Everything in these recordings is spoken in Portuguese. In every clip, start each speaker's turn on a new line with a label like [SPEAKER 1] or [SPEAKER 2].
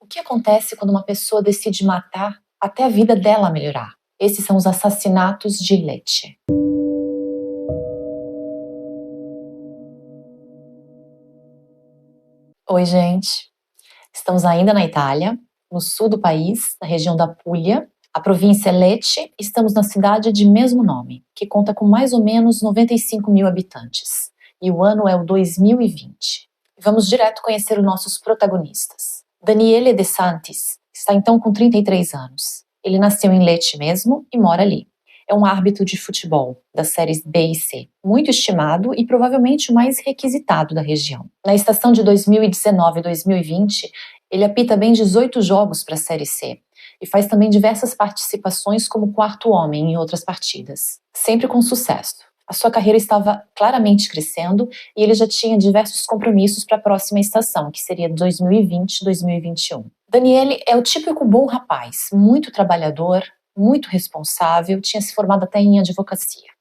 [SPEAKER 1] O que acontece quando uma pessoa decide matar até a vida dela melhorar? Esses são os assassinatos de Lecce. Oi, gente. Estamos ainda na Itália, no sul do país, na região da Puglia. A província é Lecce. Estamos na cidade de mesmo nome, que conta com mais ou menos 95 mil habitantes. E o ano é o 2020. Vamos direto conhecer os nossos protagonistas. Daniele De Santis está então com 33 anos. Ele nasceu em Lecce mesmo e mora ali. É um árbitro de futebol das séries B e C, muito estimado e provavelmente o mais requisitado da região. Na estação de 2019 e 2020, ele apita bem 18 jogos para a Série C e faz também diversas participações como quarto homem em outras partidas, sempre com sucesso. A sua carreira estava claramente crescendo e ele já tinha diversos compromissos para a próxima estação, que seria 2020-2021. Daniele é o típico bom rapaz, muito trabalhador, muito responsável, tinha se formado até em advocacia.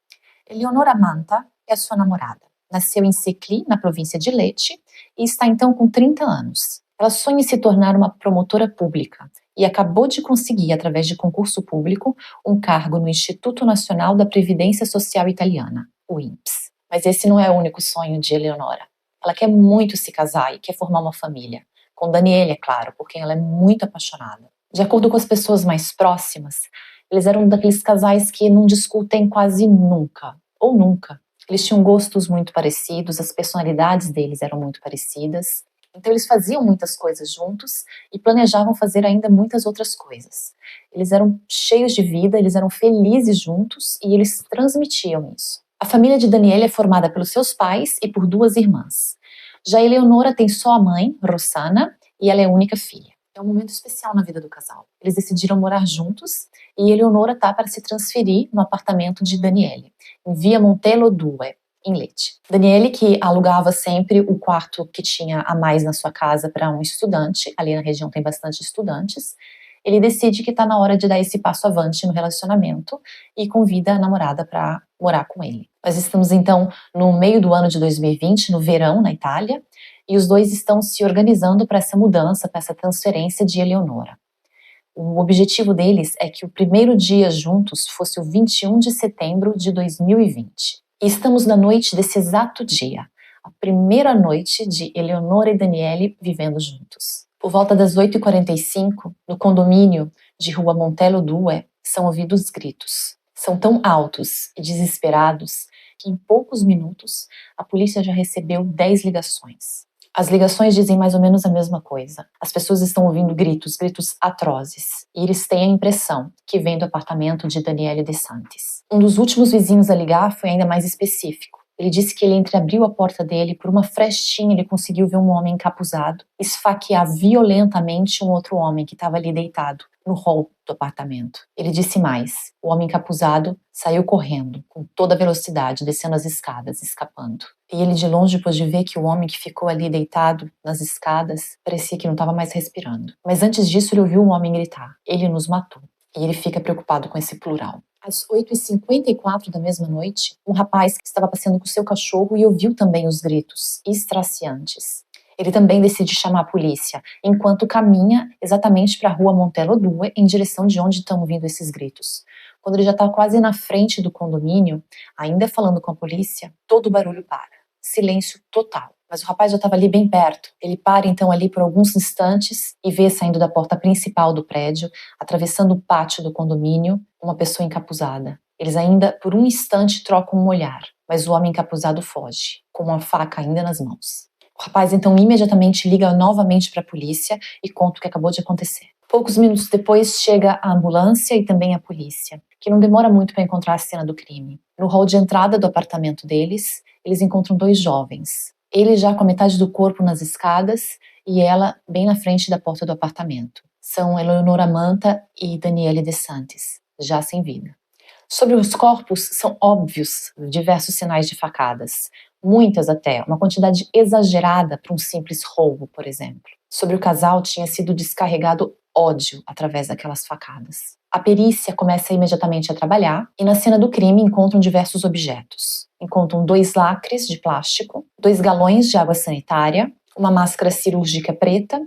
[SPEAKER 1] Eleonora Manta é a sua namorada. Nasceu em Secli, na província de Lecce, e está então com 30 anos. Ela sonha em se tornar uma promotora pública e acabou de conseguir, através de concurso público, um cargo no Instituto Nacional da Previdência Social Italiana, o INPS. Mas esse não é o único sonho de Eleonora. Ela quer muito se casar e quer formar uma família. Com Daniele, é claro, por quem ela é muito apaixonada. De acordo com as pessoas mais próximas, eles eram daqueles casais que não discutem quase nunca, ou nunca. Eles tinham gostos muito parecidos, as personalidades deles eram muito parecidas. Então eles faziam muitas coisas juntos e planejavam fazer ainda muitas outras coisas. Eles eram cheios de vida, eles eram felizes juntos e eles transmitiam isso. A família de Daniele é formada pelos seus pais e por duas irmãs. Já Eleonora tem só a mãe, Rossana, e ela é a única filha. É um momento especial na vida do casal. Eles decidiram morar juntos e Eleonora está para se transferir no apartamento de Daniele, em Via Montello 2, em Lecce. Daniele, que alugava sempre o quarto que tinha a mais na sua casa para um estudante, ali na região tem bastante estudantes, ele decide que está na hora de dar esse passo avante no relacionamento e convida a namorada para morar com ele. Nós estamos então no meio do ano de 2020, no verão, na Itália, e os dois estão se organizando para essa mudança, para essa transferência de Eleonora. O objetivo deles é que o primeiro dia juntos fosse o 21 de setembro de 2020. E estamos na noite desse exato dia, a primeira noite de Eleonora e Daniele vivendo juntos. Por volta das 8h45, no condomínio de Rua Montello 2, são ouvidos gritos. São tão altos e desesperados que em poucos minutos a polícia já recebeu 10 ligações. As ligações dizem mais ou menos a mesma coisa. As pessoas estão ouvindo gritos, gritos atrozes. E eles têm a impressão que vem do apartamento de Daniele De Santis. Um dos últimos vizinhos a ligar foi ainda mais específico. Ele disse que ele entreabriu a porta dele, por uma frestinha ele conseguiu ver um homem encapuzado esfaquear violentamente um outro homem que estava ali deitado no hall do apartamento. Ele disse mais: o homem encapuzado saiu correndo com toda a velocidade, descendo as escadas, escapando. E ele de longe pôde ver que o homem que ficou ali deitado nas escadas parecia que não estava mais respirando. Mas antes disso ele ouviu um homem gritar: ele nos matou. E ele fica preocupado com esse plural. Às 8h54 da mesma noite, um rapaz que estava passeando com seu cachorro e ouviu também os gritos estraciantes. Ele também decide chamar a polícia, enquanto caminha exatamente para a Rua Montello 2, em direção de onde estão ouvindo esses gritos. Quando ele já está quase na frente do condomínio, ainda falando com a polícia, todo o barulho para. Silêncio total. Mas o rapaz já estava ali bem perto. Ele para então ali por alguns instantes e vê saindo da porta principal do prédio, atravessando o pátio do condomínio, uma pessoa encapuzada. Eles ainda por um instante trocam um olhar, mas o homem encapuzado foge, com uma faca ainda nas mãos. O rapaz então imediatamente liga novamente para a polícia e conta o que acabou de acontecer. Poucos minutos depois chega a ambulância e também a polícia, que não demora muito para encontrar a cena do crime. No hall de entrada do apartamento deles, eles encontram dois jovens. Ele já com a metade do corpo nas escadas e ela bem na frente da porta do apartamento. São Eleonora Manta e Daniele De Santis, já sem vida. Sobre os corpos são óbvios diversos sinais de facadas, muitas até, uma quantidade exagerada para um simples roubo, por exemplo. Sobre o casal tinha sido descarregado ódio através daquelas facadas. A perícia começa imediatamente a trabalhar e na cena do crime encontram diversos objetos. Encontram 2 lacres de plástico, 2 galões de água sanitária, uma máscara cirúrgica preta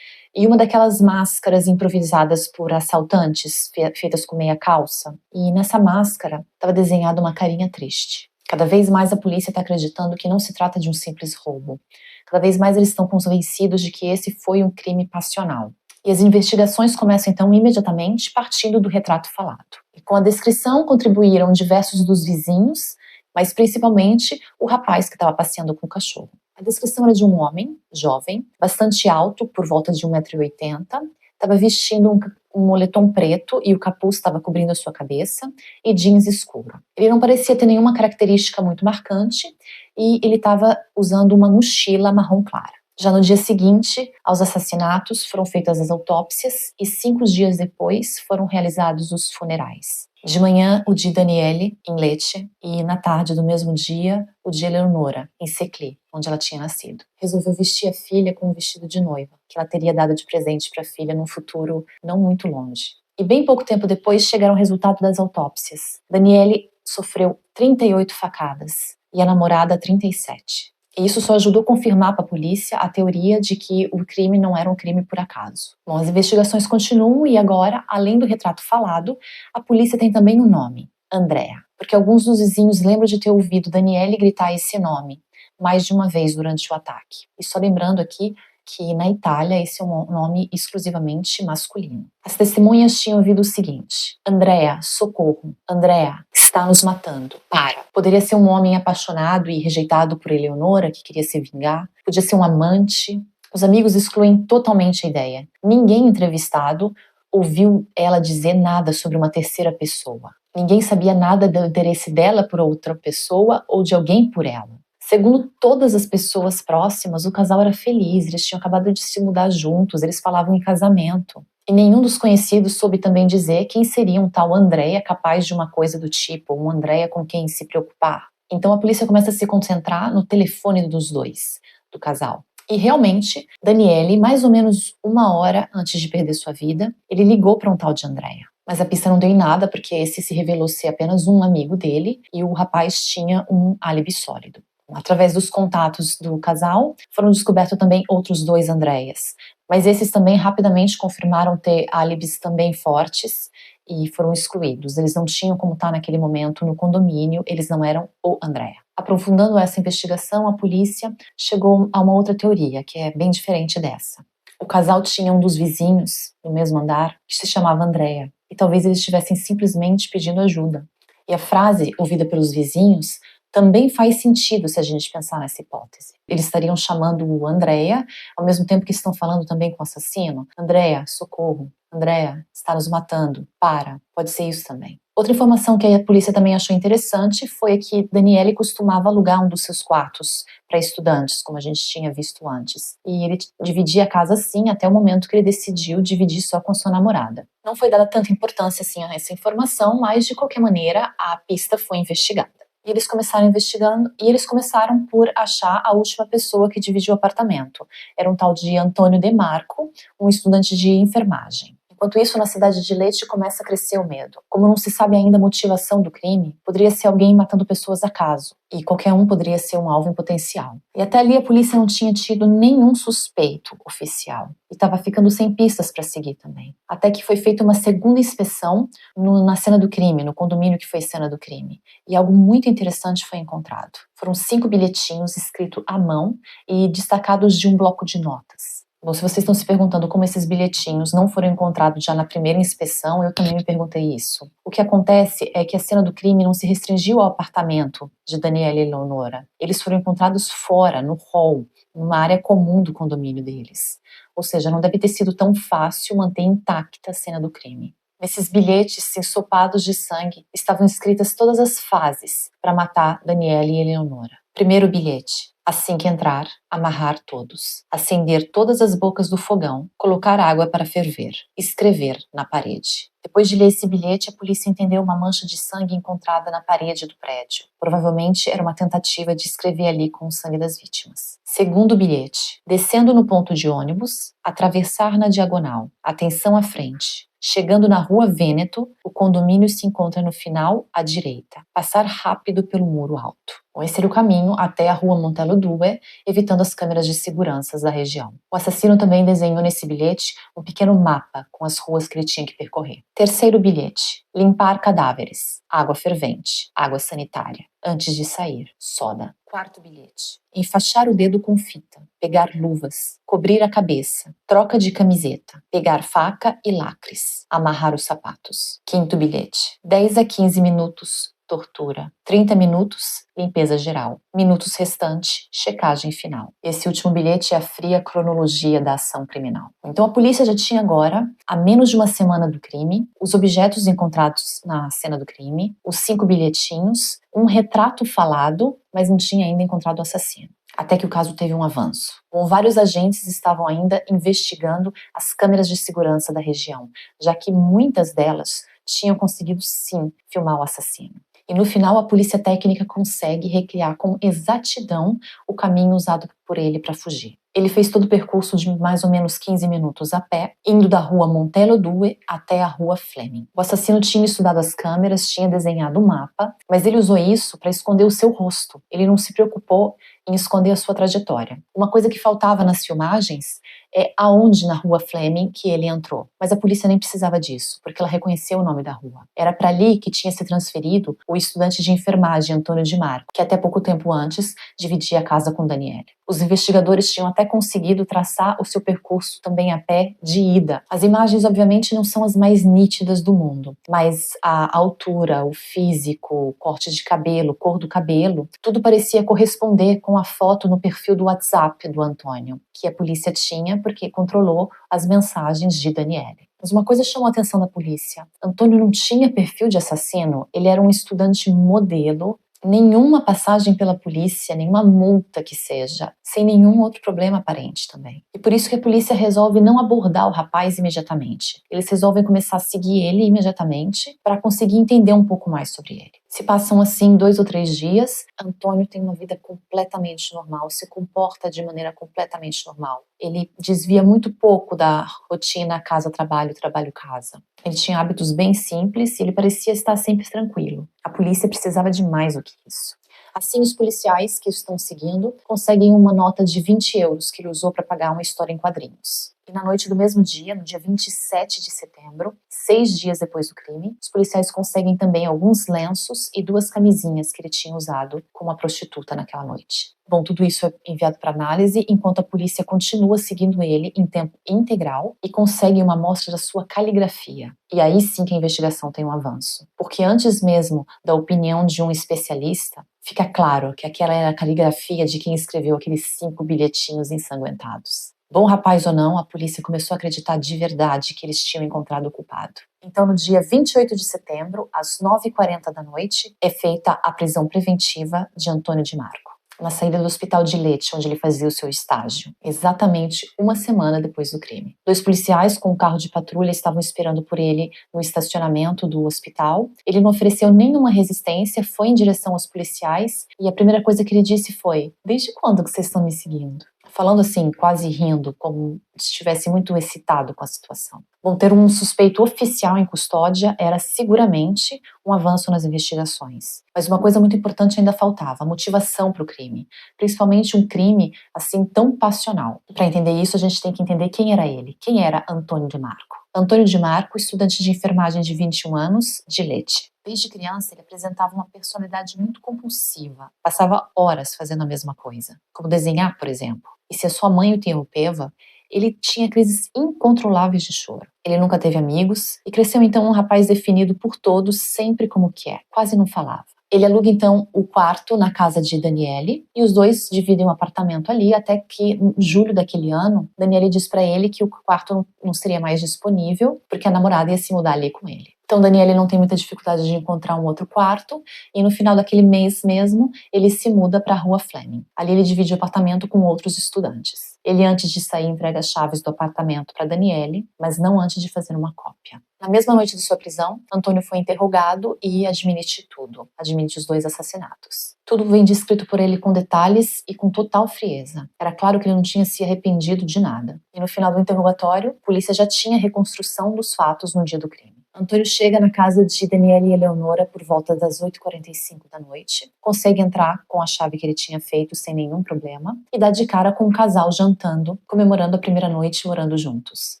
[SPEAKER 1] e uma daquelas máscaras improvisadas por assaltantes, feitas com meia calça. E nessa máscara estava desenhada uma carinha triste. Cada vez mais a polícia está acreditando que não se trata de um simples roubo. Cada vez mais eles estão convencidos de que esse foi um crime passional. E as investigações começam então imediatamente partindo do retrato falado. E com a descrição contribuíram diversos dos vizinhos, mas principalmente o rapaz que estava passeando com o cachorro. A descrição era de um homem, jovem, bastante alto, por volta de 1,80 m, estava vestindo um moletom preto e o capuz estava cobrindo a sua cabeça, e jeans escuro. Ele não parecia ter nenhuma característica muito marcante e ele estava usando uma mochila marrom clara. Já no dia seguinte aos assassinatos foram feitas as autópsias e 5 dias depois foram realizados os funerais. De manhã, o de Daniele, em Lecce, e na tarde do mesmo dia, o de Eleonora, em Seclì, onde ela tinha nascido. Resolveu vestir a filha com um vestido de noiva, que ela teria dado de presente para a filha num futuro não muito longe. E bem pouco tempo depois chegaram o resultado das autópsias. Daniele sofreu 38 facadas e a namorada 37. E isso só ajudou a confirmar para a polícia a teoria de que o crime não era um crime por acaso. Bom, as investigações continuam e agora, além do retrato falado, a polícia tem também um nome, Andrea, porque alguns dos vizinhos lembram de ter ouvido Daniele gritar esse nome mais de uma vez durante o ataque. E só lembrando aqui que na Itália esse é um nome exclusivamente masculino. As testemunhas tinham ouvido o seguinte: Andrea, socorro, Andrea, está nos matando, para. Poderia ser um homem apaixonado e rejeitado por Eleonora, que queria se vingar, podia ser um amante. Os amigos excluem totalmente a ideia. Ninguém entrevistado ouviu ela dizer nada sobre uma terceira pessoa. Ninguém sabia nada do interesse dela por outra pessoa ou de alguém por ela. Segundo todas as pessoas próximas, o casal era feliz, eles tinham acabado de se mudar juntos, eles falavam em casamento. E nenhum dos conhecidos soube também dizer quem seria um tal Andrea capaz de uma coisa do tipo, um Andrea com quem se preocupar. Então a polícia começa a se concentrar no telefone dos dois, do casal. E realmente, Daniele, mais ou menos 1 hora antes de perder sua vida, ele ligou para um tal de Andrea. Mas a pista não deu em nada porque esse se revelou ser apenas um amigo dele e o rapaz tinha um álibi sólido. Através dos contatos do casal, foram descobertos também outros 2 Andreas, mas esses também rapidamente confirmaram ter álibis também fortes e foram excluídos. Eles não tinham como estar naquele momento no condomínio, eles não eram o Andrea. Aprofundando essa investigação, a polícia chegou a uma outra teoria, que é bem diferente dessa. O casal tinha um dos vizinhos no mesmo andar que se chamava Andrea, e talvez eles estivessem simplesmente pedindo ajuda. E a frase ouvida pelos vizinhos também faz sentido se a gente pensar nessa hipótese. Eles estariam chamando o Andrea, ao mesmo tempo que estão falando também com o assassino. Andrea, socorro. Andrea, está nos matando. Para. Pode ser isso também. Outra informação que a polícia também achou interessante foi que Daniele costumava alugar um dos seus quartos para estudantes, como a gente tinha visto antes. E ele dividia a casa assim até o momento que ele decidiu dividir só com sua namorada. Não foi dada tanta importância assim a essa informação, mas de qualquer maneira a pista foi investigada. E eles começaram investigando e eles começaram por achar a última pessoa que dividiu o apartamento. Era um tal de Antônio De Marco, um estudante de enfermagem. Enquanto isso, na cidade de Lecce começa a crescer o medo. Como não se sabe ainda a motivação do crime, poderia ser alguém matando pessoas a caso, e qualquer um poderia ser um alvo em potencial. E até ali a polícia não tinha tido nenhum suspeito oficial, e estava ficando sem pistas para seguir também. Até que foi feita uma segunda inspeção na cena do crime, no condomínio que foi cena do crime. E algo muito interessante foi encontrado. Foram 5 bilhetinhos escritos à mão e destacados de um bloco de notas. Bom, se vocês estão se perguntando como esses bilhetinhos não foram encontrados já na primeira inspeção, eu também me perguntei isso. O que acontece é que a cena do crime não se restringiu ao apartamento de Daniele e Eleonora. Eles foram encontrados fora, no hall, numa área comum do condomínio deles. Ou seja, não deve ter sido tão fácil manter intacta a cena do crime. Nesses bilhetes ensopados de sangue estavam escritas todas as fases para matar Daniele e Eleonora. Primeiro bilhete: assim que entrar, amarrar todos, acender todas as bocas do fogão, colocar água para ferver, escrever na parede. Depois de ler esse bilhete, a polícia entendeu uma mancha de sangue encontrada na parede do prédio. Provavelmente era uma tentativa de escrever ali com o sangue das vítimas. Segundo bilhete: descendo no ponto de ônibus, atravessar na diagonal, atenção à frente. Chegando na rua Vêneto, o condomínio se encontra no final à direita. Passar rápido pelo muro alto. Bom, esse era o caminho até a rua Monte Monteiro Due, evitando as câmeras de segurança da região. O assassino também desenhou nesse bilhete um pequeno mapa com as ruas que ele tinha que percorrer. Terceiro bilhete: limpar cadáveres, água fervente, água sanitária, antes de sair, soda. Quarto bilhete: enfaixar o dedo com fita, pegar luvas, cobrir a cabeça, troca de camiseta, pegar faca e lacres, amarrar os sapatos. Quinto bilhete: 10 a 15 minutos, tortura. 30 minutos, limpeza geral. Minutos restante, checagem final. Esse último bilhete é a fria cronologia da ação criminal. Então a polícia já tinha agora, há menos de uma semana do crime, os objetos encontrados na cena do crime, os 5 bilhetinhos, um retrato falado, mas não tinha ainda encontrado o assassino. Até que o caso teve um avanço. Bom, vários agentes estavam ainda investigando as câmeras de segurança da região, já que muitas delas tinham conseguido sim filmar o assassino. E no final a polícia técnica consegue recriar com exatidão o caminho usado por ele para fugir. Ele fez todo o percurso de mais ou menos 15 minutos a pé, indo da rua Monteiro Due até a rua Fleming. O assassino tinha estudado as câmeras, tinha desenhado o mapa, mas ele usou isso para esconder o seu rosto. Ele não se preocupou em esconder a sua trajetória. Uma coisa que faltava nas filmagens é aonde na rua Fleming que ele entrou. Mas a polícia nem precisava disso, porque ela reconheceu o nome da rua. Era para ali que tinha se transferido o estudante de enfermagem Antônio de Marco, que até pouco tempo antes dividia a casa com Daniele. Os investigadores tinham até conseguido traçar o seu percurso também a pé de ida. As imagens, obviamente, não são as mais nítidas do mundo, mas a altura, o físico, o corte de cabelo, cor do cabelo, tudo parecia corresponder com a foto no perfil do WhatsApp do Antônio, que a polícia tinha porque controlou as mensagens de Daniele. Mas uma coisa chamou a atenção da polícia. Antônio não tinha perfil de assassino, ele era um estudante modelo, nenhuma passagem pela polícia, nenhuma multa que seja, sem nenhum outro problema aparente também. E por isso que a polícia resolve não abordar o rapaz imediatamente. Eles resolvem começar a seguir ele imediatamente para conseguir entender um pouco mais sobre ele. Se passam assim 2 ou 3 dias, Antônio tem uma vida completamente normal, se comporta de maneira completamente normal. Ele desvia muito pouco da rotina casa-trabalho, trabalho-casa. Ele tinha hábitos bem simples e ele parecia estar sempre tranquilo. A polícia precisava de mais do que isso. Assim, os policiais que o estão seguindo conseguem uma nota de 20 euros que ele usou para pagar uma história em quadrinhos. E na noite do mesmo dia, no dia 27 de setembro, 6 dias depois do crime, os policiais conseguem também alguns lenços e 2 camisinhas que ele tinha usado com uma prostituta naquela noite. Bom, tudo isso é enviado para análise, enquanto a polícia continua seguindo ele em tempo integral e consegue uma amostra da sua caligrafia. E aí sim que a investigação tem um avanço. Porque antes mesmo da opinião de um especialista, fica claro que aquela era a caligrafia de quem escreveu aqueles 5 bilhetinhos ensanguentados. Bom rapaz ou não, a polícia começou a acreditar de verdade que eles tinham encontrado o culpado. Então, no dia 28 de setembro, às 9h40 da noite, é feita a prisão preventiva de Antônio de Marco, na saída do hospital de Lecce, onde ele fazia o seu estágio, exatamente uma semana depois do crime. 2 policiais com um carro de patrulha estavam esperando por ele no estacionamento do hospital. Ele não ofereceu nenhuma resistência, foi em direção aos policiais e a primeira coisa que ele disse foi: "Desde quando que vocês estão me seguindo?" Falando assim, quase rindo, como se estivesse muito excitado com a situação. Bom, ter um suspeito oficial em custódia era seguramente um avanço nas investigações. Mas uma coisa muito importante ainda faltava: a motivação para o crime. Principalmente um crime assim tão passional. Para entender isso, a gente tem que entender quem era ele. Quem era Antônio de Marco? Antônio de Marco, estudante de enfermagem de 21 anos, de Lecce. Desde criança, ele apresentava uma personalidade muito compulsiva. Passava horas fazendo a mesma coisa, como desenhar, por exemplo. E se a sua mãe o interrompeva, ele tinha crises incontroláveis de choro. Ele nunca teve amigos e cresceu então um rapaz definido por todos sempre como quer, quase não falava. Ele aluga então o quarto na casa de Daniele e os dois dividem um apartamento ali até que, em julho daquele ano, Daniele diz para ele que o quarto não seria mais disponível porque a namorada ia se mudar ali com ele. Então Daniele não tem muita dificuldade de encontrar um outro quarto e no final daquele mês mesmo ele se muda para a rua Fleming. Ali ele divide o apartamento com outros estudantes. Ele, antes de sair, entrega as chaves do apartamento para Daniele, mas não antes de fazer uma cópia. Na mesma noite de sua prisão, Antônio foi interrogado e admite tudo. Admite os 2 assassinatos. Tudo vem descrito por ele com detalhes e com total frieza. Era claro que ele não tinha se arrependido de nada. E no final do interrogatório, a polícia já tinha reconstrução dos fatos no dia do crime. Antônio chega na casa de Daniele e Eleonora por volta das 8h45 da noite, consegue entrar com a chave que ele tinha feito sem nenhum problema e dá de cara com um casal jantando, comemorando a primeira noite morando juntos.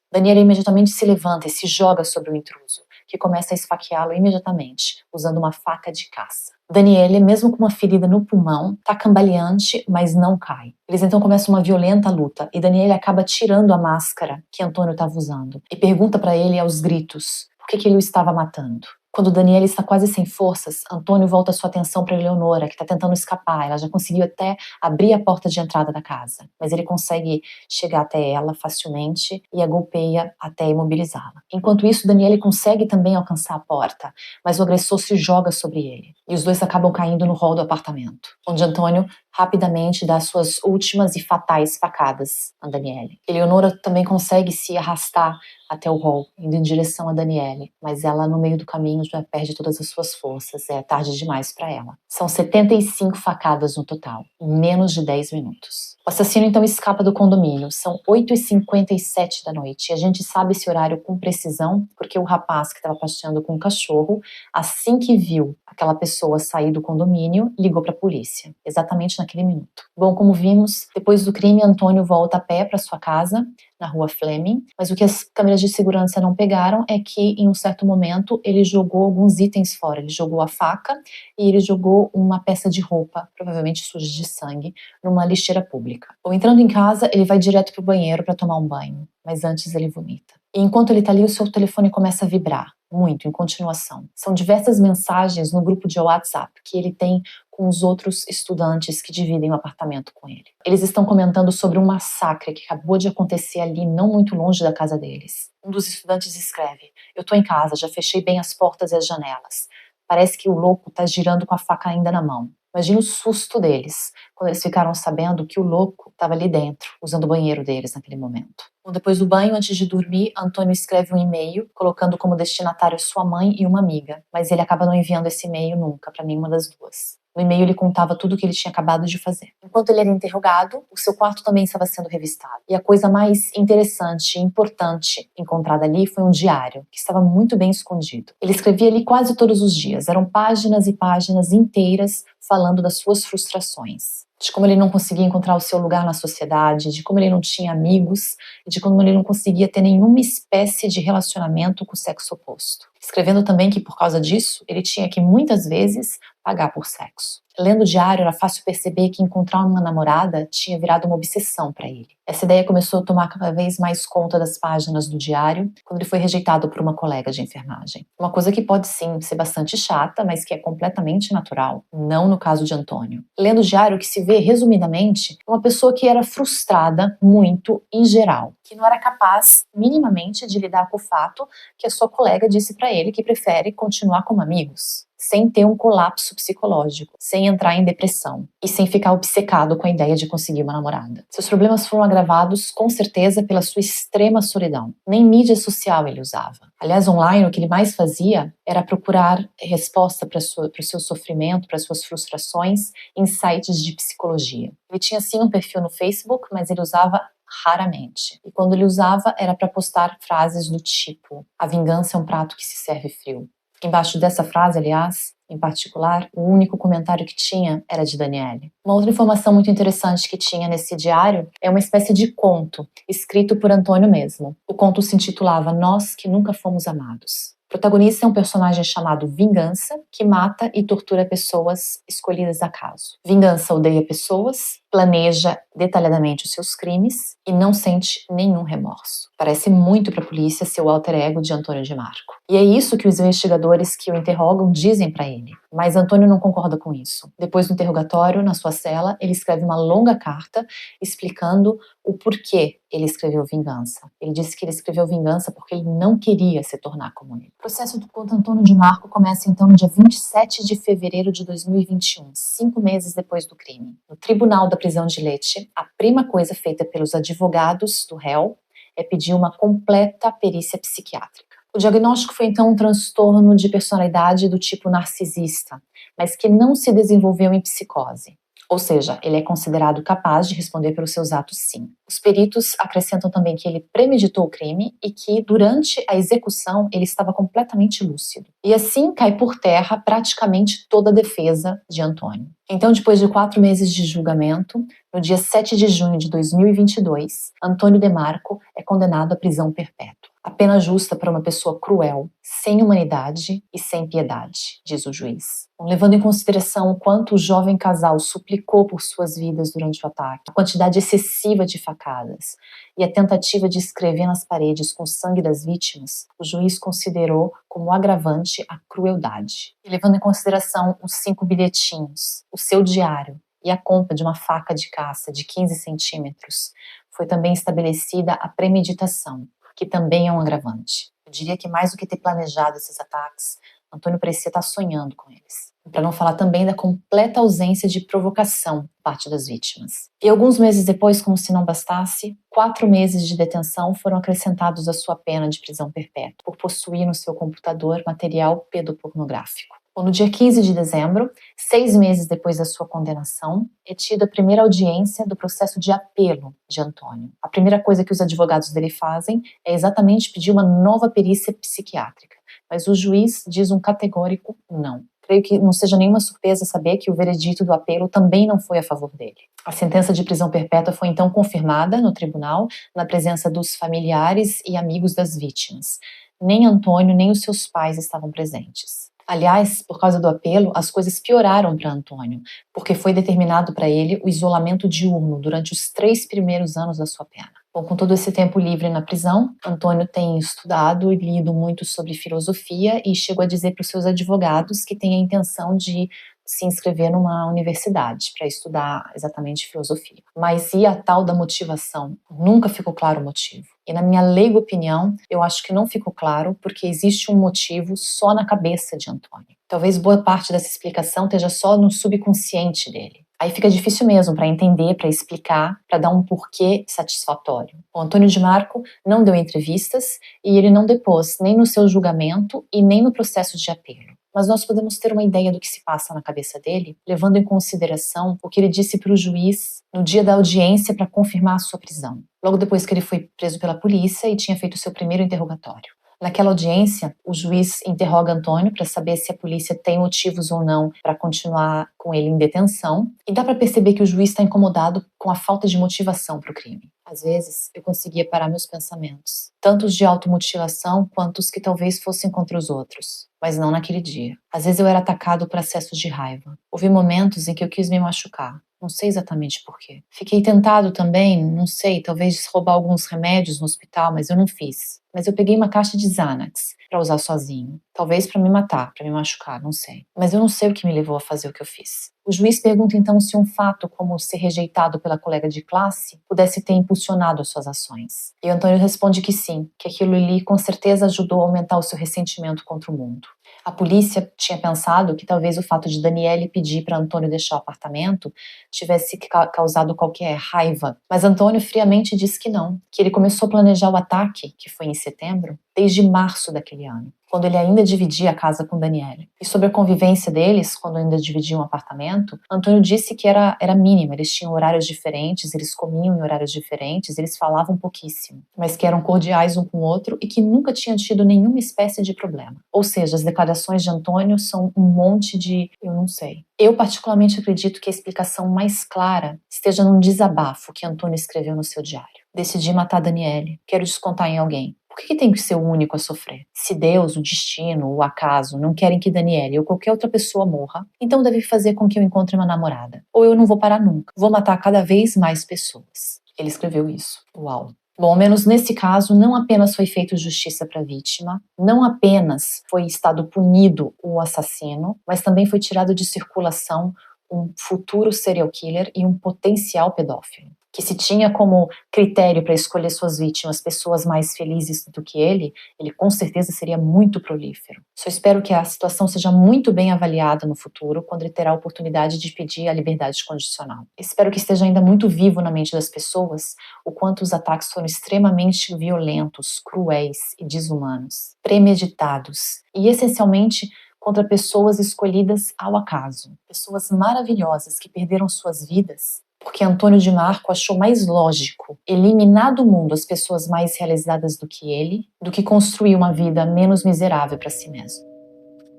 [SPEAKER 1] Daniele imediatamente se levanta e se joga sobre o intruso, que começa a esfaqueá-lo imediatamente, usando uma faca de caça. Daniele, mesmo com uma ferida no pulmão, tá cambaleante, mas não cai. Eles então começam uma violenta luta e Daniele acaba tirando a máscara que Antônio estava usando e pergunta para ele aos gritos por que ele o estava matando. Quando Daniele está quase sem forças, Antônio volta sua atenção para Eleonora, que está tentando escapar. Ela já conseguiu até abrir a porta de entrada da casa, mas ele consegue chegar até ela facilmente e a golpeia até imobilizá-la. Enquanto isso, Daniele consegue também alcançar a porta, mas o agressor se joga sobre ele e os dois acabam caindo no hall do apartamento, onde Antônio rapidamente dá suas últimas e fatais facadas a Daniele. Eleonora também consegue se arrastar até o hall, indo em direção a Daniele, mas ela no meio do caminho já perde todas as suas forças, é tarde demais para ela. São 75 facadas no total, em menos de 10 minutos. O assassino então escapa do condomínio, são 8h57 da noite, e a gente sabe esse horário com precisão, porque o rapaz que estava passeando com o cachorro, assim que viu aquela pessoa sair do condomínio, ligou para a polícia, exatamente naquele minuto. Bom, como vimos, depois do crime, Antônio volta a pé para sua casa, na rua Fleming, mas o que as câmeras de segurança não pegaram é que, em um certo momento, ele jogou alguns itens fora. Ele jogou a faca e ele jogou uma peça de roupa, provavelmente suja de sangue, numa lixeira pública. Ou entrando em casa, ele vai direto para o banheiro para tomar um banho, mas antes ele vomita. E enquanto ele está ali, o seu telefone começa a vibrar, muito, em continuação. São diversas mensagens no grupo de WhatsApp que ele tem com os outros estudantes que dividem o apartamento com ele. Eles estão comentando sobre um massacre que acabou de acontecer ali, não muito longe da casa deles. Um dos estudantes escreve: "Eu tô em casa, já fechei bem as portas e as janelas. Parece que o louco tá girando com a faca ainda na mão." Imagina o susto deles, quando eles ficaram sabendo que o louco estava ali dentro, usando o banheiro deles naquele momento. Bom, depois do banho, antes de dormir, Antônio escreve um e-mail, colocando como destinatário sua mãe e uma amiga, mas ele acaba não enviando esse e-mail nunca para nenhuma das duas. No e-mail ele contava tudo o que ele tinha acabado de fazer. Enquanto ele era interrogado, o seu quarto também estava sendo revistado. E a coisa mais interessante e importante encontrada ali foi um diário, que estava muito bem escondido. Ele escrevia ali quase todos os dias. Eram páginas e páginas inteiras falando das suas frustrações, de como ele não conseguia encontrar o seu lugar na sociedade, de como ele não tinha amigos e de como ele não conseguia ter nenhuma espécie de relacionamento com o sexo oposto. Escrevendo também que, por causa disso, ele tinha que, muitas vezes, pagar por sexo. Lendo o diário, era fácil perceber que encontrar uma namorada tinha virado uma obsessão para ele. Essa ideia começou a tomar cada vez mais conta das páginas do diário, quando ele foi rejeitado por uma colega de enfermagem. Uma coisa que pode sim ser bastante chata, mas que é completamente natural, não no caso de Antônio. Lendo o diário, o que se vê, resumidamente, é uma pessoa que era frustrada muito em geral, que não era capaz minimamente de lidar com o fato que a sua colega disse para ele que prefere continuar como amigos, sem ter um colapso psicológico, sem entrar em depressão e sem ficar obcecado com a ideia de conseguir uma namorada. Seus problemas foram agravados, com certeza, pela sua extrema solidão. Nem mídia social ele usava. Aliás, online, o que ele mais fazia era procurar resposta para o seu sofrimento, para suas frustrações, em sites de psicologia. Ele tinha sim um perfil no Facebook, mas ele usava raramente. E quando ele usava, era para postar frases do tipo: "A vingança é um prato que se serve frio." Embaixo dessa frase, aliás, em particular, o único comentário que tinha era de Daniele. Uma outra informação muito interessante que tinha nesse diário é uma espécie de conto, escrito por Antônio mesmo. O conto se intitulava Nós que Nunca Fomos Amados. O protagonista é um personagem chamado Vingança, que mata e tortura pessoas escolhidas a caso. Vingança odeia pessoas, planeja detalhadamente os seus crimes e não sente nenhum remorso. Parece muito para a polícia ser o alter ego de Antônio de Marco. E é isso que os investigadores que o interrogam dizem para ele. Mas Antônio não concorda com isso. Depois do interrogatório, na sua cela, ele escreve uma longa carta explicando o porquê ele escreveu Vingança. Ele disse que ele escreveu Vingança porque ele não queria se tornar como ele. O processo contra Antônio de Marco começa então no dia 27 de fevereiro de 2021, 5 meses depois do crime. No tribunal da prisão de Lecce, a primeira coisa feita pelos advogados do réu é pedir uma completa perícia psiquiátrica. O diagnóstico foi então um transtorno de personalidade do tipo narcisista, mas que não se desenvolveu em psicose. Ou seja, ele é considerado capaz de responder pelos seus atos, sim. Os peritos acrescentam também que ele premeditou o crime e que, durante a execução, ele estava completamente lúcido. E assim cai por terra praticamente toda a defesa de Antônio. Então, depois de 4 meses de julgamento, no dia 7 de junho de 2022, Antônio De Marco é condenado à prisão perpétua. A pena justa para uma pessoa cruel, sem humanidade e sem piedade, diz o juiz. Levando em consideração o quanto o jovem casal suplicou por suas vidas durante o ataque, a quantidade excessiva de facadas e a tentativa de escrever nas paredes com o sangue das vítimas, o juiz considerou como agravante a crueldade. E levando em consideração os 5 bilhetinhos, o seu diário e a compra de uma faca de caça de 15 centímetros, foi também estabelecida a premeditação, que também é um agravante. Eu diria que mais do que ter planejado esses ataques, Antônio parecia estar sonhando com eles. Para não falar também da completa ausência de provocação por parte das vítimas. E alguns meses depois, como se não bastasse, 4 meses de detenção foram acrescentados à sua pena de prisão perpétua, por possuir no seu computador material pedopornográfico. No dia 15 de dezembro, 6 meses depois da sua condenação, é tida a primeira audiência do processo de apelo de Antônio. A primeira coisa que os advogados dele fazem é exatamente pedir uma nova perícia psiquiátrica, mas o juiz diz um categórico não. Creio que não seja nenhuma surpresa saber que o veredito do apelo também não foi a favor dele. A sentença de prisão perpétua foi então confirmada no tribunal, na presença dos familiares e amigos das vítimas. Nem Antônio nem os seus pais estavam presentes. Aliás, por causa do apelo, as coisas pioraram para Antônio, porque foi determinado para ele o isolamento diurno durante os 3 primeiros anos da sua pena. Bom, com todo esse tempo livre na prisão, Antônio tem estudado e lido muito sobre filosofia e chegou a dizer para os seus advogados que tem a intenção de se inscrever numa universidade para estudar exatamente filosofia. Mas e a tal da motivação? Nunca ficou claro o motivo. E na minha leiga opinião, eu acho que não ficou claro porque existe um motivo só na cabeça de Antônio. Talvez boa parte dessa explicação esteja só no subconsciente dele. Aí fica difícil mesmo para entender, para explicar, para dar um porquê satisfatório. O Antônio de Marco não deu entrevistas e ele não depôs nem no seu julgamento e nem no processo de apelo. Mas nós podemos ter uma ideia do que se passa na cabeça dele, levando em consideração o que ele disse para o juiz no dia da audiência para confirmar a sua prisão, logo depois que ele foi preso pela polícia e tinha feito seu primeiro interrogatório. Naquela audiência, o juiz interroga Antônio para saber se a polícia tem motivos ou não para continuar com ele em detenção, e dá para perceber que o juiz está incomodado com a falta de motivação para o crime. Às vezes, eu conseguia parar meus pensamentos, tanto os de automutilação quanto os que talvez fossem contra os outros, mas não naquele dia. Às vezes eu era atacado por acessos de raiva. Houve momentos em que eu quis me machucar. Não sei exatamente porquê. Fiquei tentado também, não sei, talvez roubar alguns remédios no hospital, mas eu não fiz. Mas eu peguei uma caixa de Xanax para usar sozinho. Talvez para me matar, para me machucar, não sei. Mas eu não sei o que me levou a fazer o que eu fiz. O juiz pergunta então se um fato como ser rejeitado pela colega de classe pudesse ter impulsionado as suas ações. E Antônio responde que sim, que aquilo ali com certeza ajudou a aumentar o seu ressentimento contra o mundo. A polícia tinha pensado que talvez o fato de Daniele pedir para Antônio deixar o apartamento tivesse causado qualquer raiva, mas Antônio friamente disse que não, que ele começou a planejar o ataque, que foi em setembro, desde março daquele ano, quando ele ainda dividia a casa com Daniele. E sobre a convivência deles, quando ainda dividiam um apartamento, Antônio disse que era mínima, eles tinham horários diferentes, eles comiam em horários diferentes, eles falavam pouquíssimo, mas que eram cordiais um com o outro e que nunca tinham tido nenhuma espécie de problema. Ou seja, as declarações de Antônio são um monte de eu não sei. Eu particularmente acredito que a explicação mais clara esteja num desabafo que Antônio escreveu no seu diário. Decidi matar Daniele, quero descontar em alguém. Por que tem que ser o único a sofrer? Se Deus, o destino, o acaso não querem que Daniele ou qualquer outra pessoa morra, então deve fazer com que eu encontre uma namorada. Ou eu não vou parar nunca. Vou matar cada vez mais pessoas. Ele escreveu isso. Uau. Bom, ao menos nesse caso, não apenas foi feita justiça para a vítima, não apenas foi estado punido o assassino, mas também foi tirado de circulação um futuro serial killer e um potencial pedófilo, que se tinha como critério para escolher suas vítimas pessoas mais felizes do que ele com certeza seria muito prolífero. Só espero que a situação seja muito bem avaliada no futuro, quando ele terá a oportunidade de pedir a liberdade condicional. Espero que esteja ainda muito vivo na mente das pessoas o quanto os ataques foram extremamente violentos, cruéis e desumanos, premeditados e essencialmente contra pessoas escolhidas ao acaso, pessoas maravilhosas que perderam suas vidas porque Antônio de Marco achou mais lógico eliminar do mundo as pessoas mais realizadas do que ele, do que construir uma vida menos miserável para si mesmo.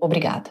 [SPEAKER 1] Obrigada.